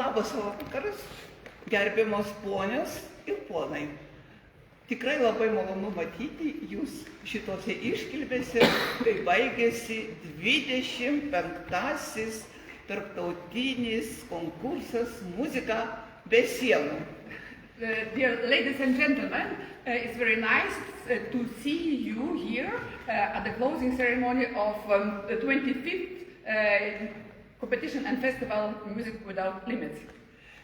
Labas vakaras, gerbiamos ponios ir ponai. Tikrai labai malonu matyti jūs šitose iškilmėse, kai baigėsi 25-asis tarptautinis konkursas Muzika be sienų. Dear ladies and gentlemen, it's very nice to see you here at the closing ceremony of the 25th competition and festival Music Without Limits.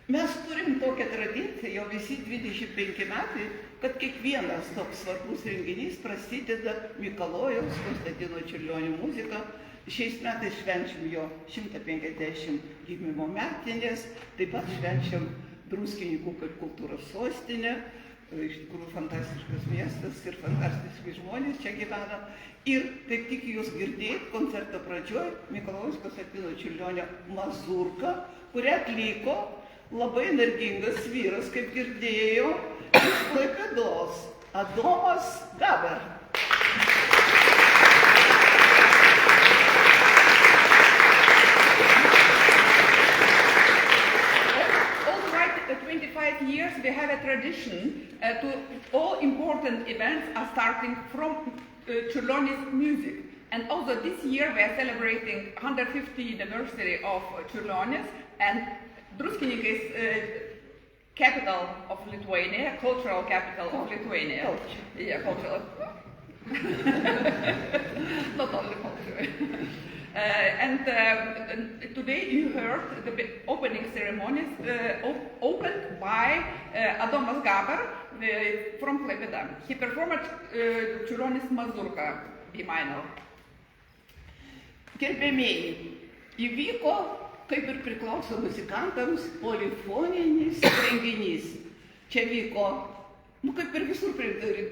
Mes turim tokią tradiciją jau visi 25 metai, kad kiekvienas toks svarbus renginys prasideda Mikalojaus Konstantino Čiurlionio muzika. Šiais metais švenčiam jo 150 gimimo metinės, taip pat švenčiam Druskininkų kaip kultūros sostinę. Iš tikrųjų fantastiškas miestas ir fantastiški žmonės čia gyvena. Ir kaip tik jūs girdėjot koncerto pradžioj Mikalojaus Konstantino Čiurlionio mazurką, kurią atliko labai energingas vyras, kaip girdėjo, iš Klaipėdos, Adomas Gaber. All 25 years we have a tradition to all important events are starting from Čiurlionis music. And also this year we are celebrating 150th anniversary of Čiurlionis, and Druskininkai is capital of Lithuania, cultural capital of Lithuania. Yeah, cultural. Not only cultural. And today you heard the opening ceremonies opened by Adomas Gaber from Klaipėda. He performed Čiurlionis mazurka B minor. Gerbėmieji, įvyko, kaip ir priklauso muzikantams, polifoninis renginys. Čia vyko, kaip ir visur,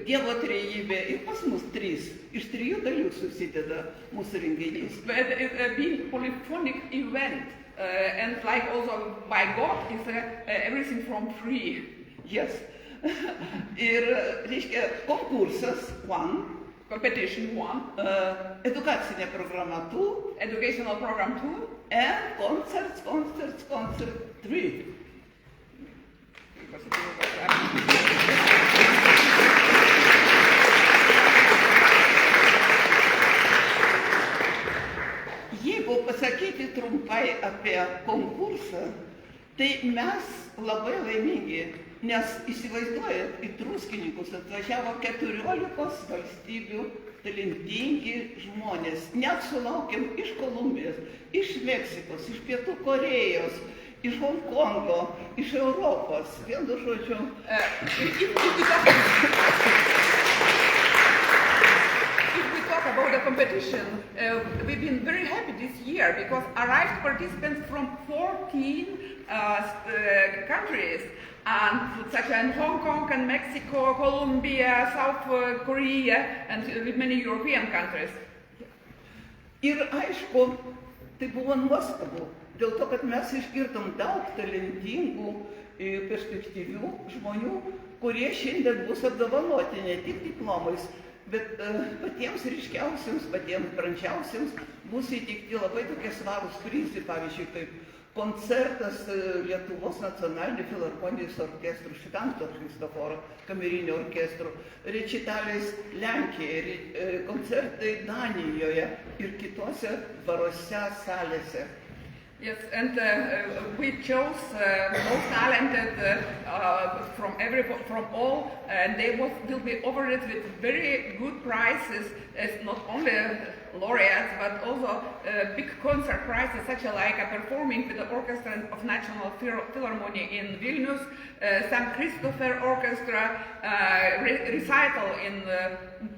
Dievo trejybė ir pas mus trys. Iš 3 dalių susideda mūsų renginys. But being polyphonic event, and like also by God, is everything from free. Yes. Ir, reiškia, konkursas, competition 1, edukacinė programa 2, educational program 2, and concerts 3. Jeigu pasakyti trumpai apie konkursą, tai mes labai laimingi, nes įsivaizduojat, į Druskininkus atvažiavo 14 valstybių talentingi žmonės. Net sulaukėm iš Kolumbijos, iš Meksikos, iš Pietų Korėjos, iš Honkongo, iš Europos. Vienu žodžiu. If we talk about the competition, we've been very happy this year because arrived participants from 14 countries, and such as Hong Kong and Mexico, Colombia, South Korea, and many European countries. Ir aišku, tai buvo nuostabu, dėl to, kad mes išgirdom daug talentingų, perspektyvių žmonių, kurie šiandien bus apdovanoti ne tik diplomais, bet patiems ryškiausiams, patiems brančiausiams bus įteikti labai tokie svarūs prizai, pavyzdžiui, kaip koncertas Lietuvos nacionalinių filharmonijos orkestrų, Švento Kristoforo kamerinio orkestrų, rečitalis Lenkijoje, koncertai Danijoje ir kitose dvaruose, salėse. Yes, and we chose most talented from all, and they will be awarded with very good prizes, as not only laureates, but also big concert prizes, such as like performing with the Orchestra of National Philharmonic in Vilnius, St. Christopher Orchestra, recital in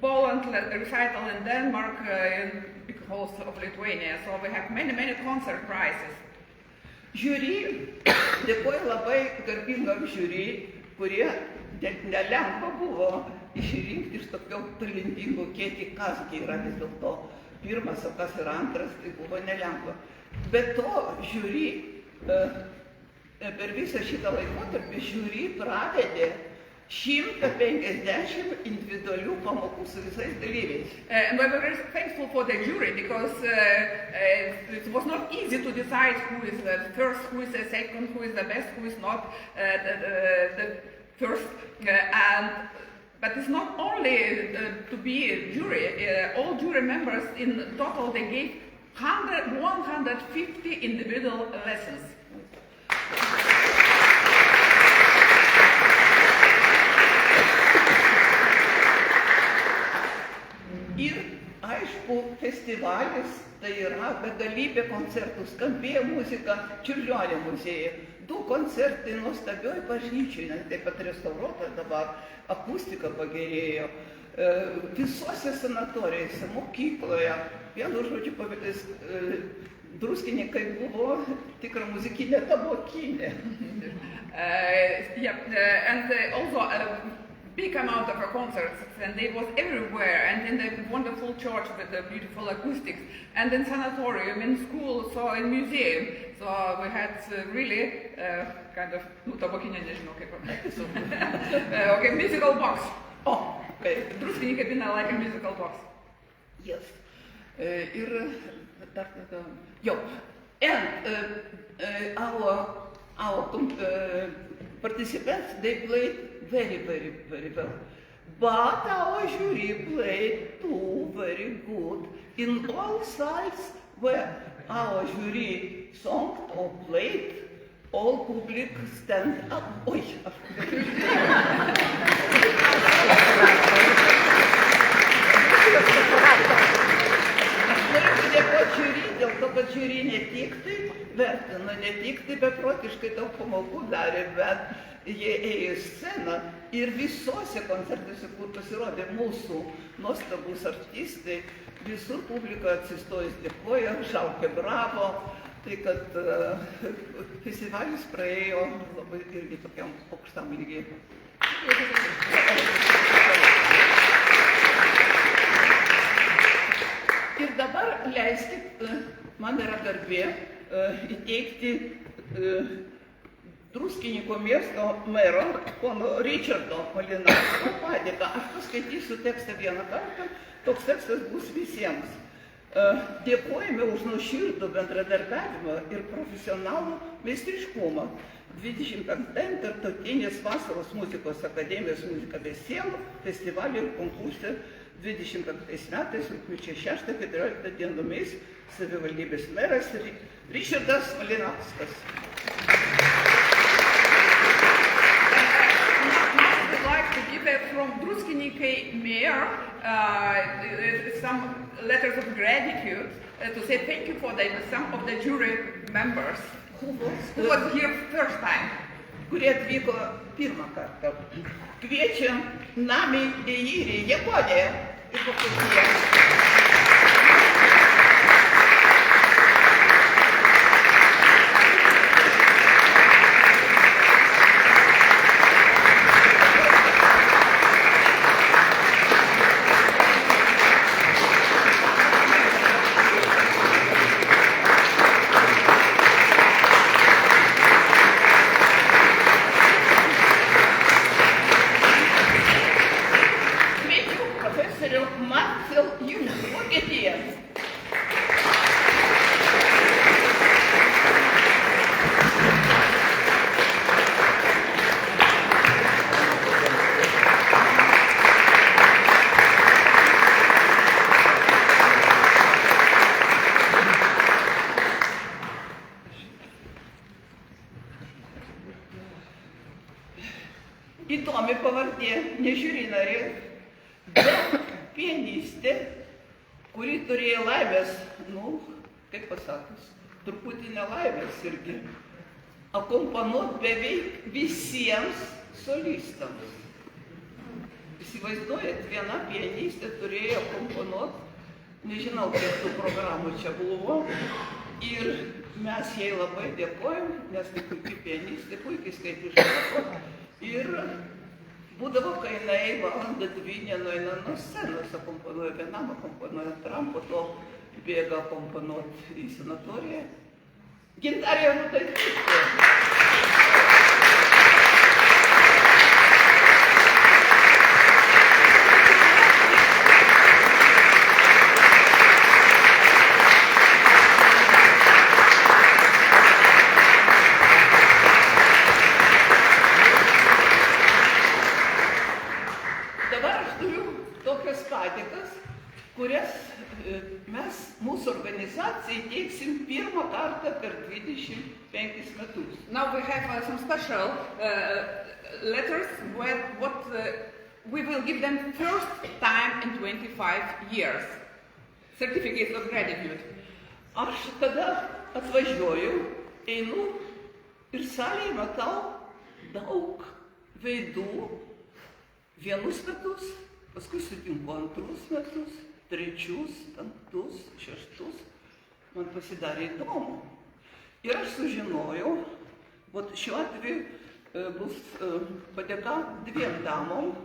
Poland, recital in Denmark, in big halls of Lithuania. So we have many concert prizes. Žiūri, dėkoju labai garbingam žiūri, kurie nelengva buvo išrinkti iš tokio talentingo kiekį, kas yra vis dėlto pirmas, o kas yra antras, tai buvo nelengva. Bet to žiūri, per visą šitą laikotarpį žiūri pravedė 150 individualių pamokų su visais dalyviais. And we were very thankful for the jury because it was not easy to decide who is the first, who is the second, who is the best, who is not the first. But it's not only to be a jury. All jury members in total, they gave 150 individual lessons. Ir aišku, festivalis tai yra begalybė koncertų, skambėjo muzika Čiurlionio muziejuje. 2 koncertai nuostabioj bažnyčioje, taip pat restauruota dabar, akustika pagerėjo. Visose sanatorijose, mokykloje, vienu žodžiu, Druskininkai buvo tikra muzikinė tabokinė. And also a big amount of concerts, and they was everywhere, and in the wonderful church with the beautiful acoustics, and in sanatorium, in school, so in museum. So we had really kind of, okay, musical box. Oh, okay. Druskininkai been like a musical box. Yes. And our participants, they played very, very, very well. But our jury played too very good. In all sides where our jury sung or played, all public stand up. Oi, Noriu padėkoti žiūri, dėl to, kad žiūri ne tik tai vertino, ne tik tai beprotiškai daug pamokų darė, bet jie ėjo į sceną ir visose koncertuose, kur pasirodė mūsų nuostabus artistai, visur publika atsistojus dėkoja, šaukė bravo, tai kad festivalis praėjo labai irgi tokiam aukštam lygiai. Ir dabar leiskit, man yra garbė įteikti Druskininkų miesto mero, pono Richardo Malinausko padėką. Aš paskaitysiu tekstą vieną kartą, toks tekstas bus visiems. Dėkojame už nuoširdų bendradarbiavimą ir profesionalų meistriškumą 25 Tarptautinės vasaros muzikos akademijos muzika be sienų festivalio ir konkurse 25 metais, rugpjūčio 6-14 dienomis, savivaldybės meras Richardas Malinauskas. From Druskininkai Mayor some letters of gratitude to say thank you for some of the jury members who was here first time. Kurie atvyko pirmą kartą. Kviečiam Nami Eirį Japoniją ir Vokietiją. Įdomi pavardė, nežiūri narė, bet pianistė, kuri turėjo laimės, kaip pasakus, truputį nelaimės irgi, akompanuot beveik visiems solistams. Įsivaizduojat, viena pianistė turėjo akompanuot, nežinau, kiek tų programų čia buvo, ir mes jai labai dėkojom, nes tai puikiai pianistė, puikiai skaitė žodžiu. Ir būdavo, kai jinai valandą 2 nenueina nuo scenos, akomponuoja vienam, akomponuoja antram, po to bėga akomponuoti į sanatoriją. Gintarė Rudaitytė. kurias mes mūsų organizacijai teiksim pirmą kartą per 25 metus. Now we have some special letters where we will give them first time in 25 years. Certificates of gratitude. Aš tada atvažiuoju, einu ir salėje matau daug veidų vienus metus, paskui sutinku antrus metus, trečius, penktus, šeštus. Man pasidarė įdomu. Ir aš sužinojau, šiuo atveju bus padėka dviem damom,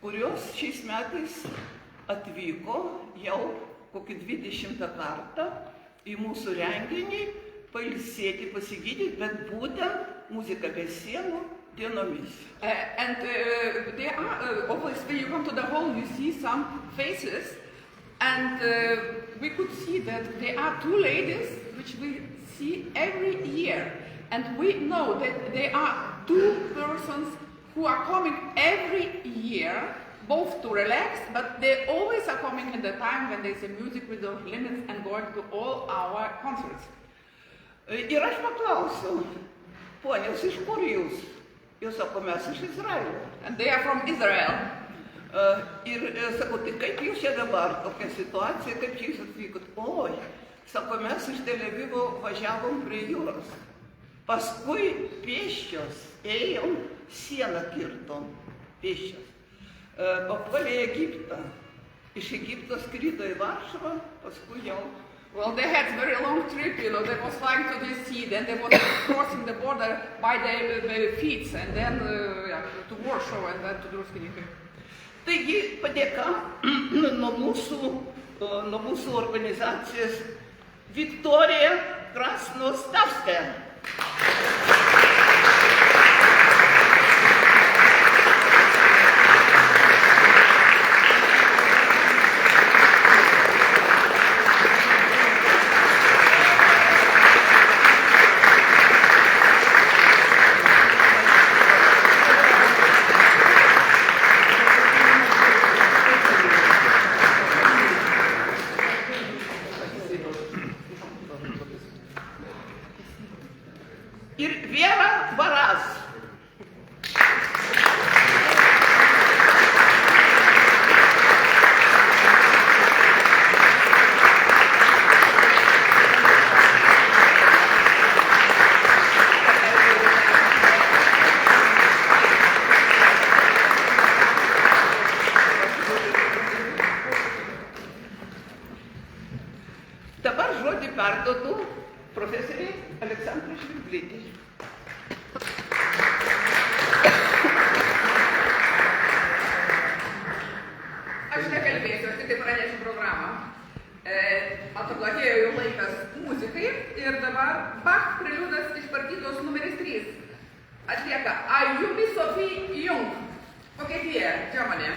kurios šiais metais atvyko jau kokį 20 kartą į mūsų renginį pailsėti, pasigydyti, bet būtent muzika be sienų dienomis. They are, obviously you come to the hall, you see some faces, and we could see that there are two ladies which we see every year. And we know that there are two persons who are coming every year, both to relax, but they always are coming in the time when there's a music without limits and going to all our concerts. Ir aš paklausiau, ponios, iš kur jūs? Jūs sako, mes iš Izraelio. And they are from Israel. Ir sako, tai kaip jūs čia dabar, tokia situacija, kaip čia jūs atvykot? Oi, sako, mes iš Tel Avivo važiavom prie jūros. Paskui pėsčios ėjom, sieną kirtom, pėsčios. Papuolė į Egiptą. Iš Egipto skrido į Varšuvą, paskui jau. Well, they had a very long trip, you know, they was flying to the sea, then they was crossing the border by their feet, and then to Warsaw, and then to Druskininkai. Taigi, padėka nuo mūsų organizacijos Viktorija Krasnostavskaja. Ir Vera Baraz. Dabar žodį perduodu profesoriai Aleksandrai Švirblytei. Aš nekalbėsiu, aš tik tai pranešiu programą. Atrodo, atėjo jau laikas muzikai ir dabar Bach preliudas iš partijos numeris 3 atlieka Ayumi Sophie Jung, Vokietija, Germany.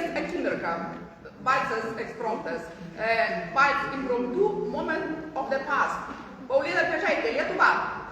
Mirties akimirka. Valsas ekspromtas. Vals impromptu moment of the past. Paulina Pežaitė, Lietuva.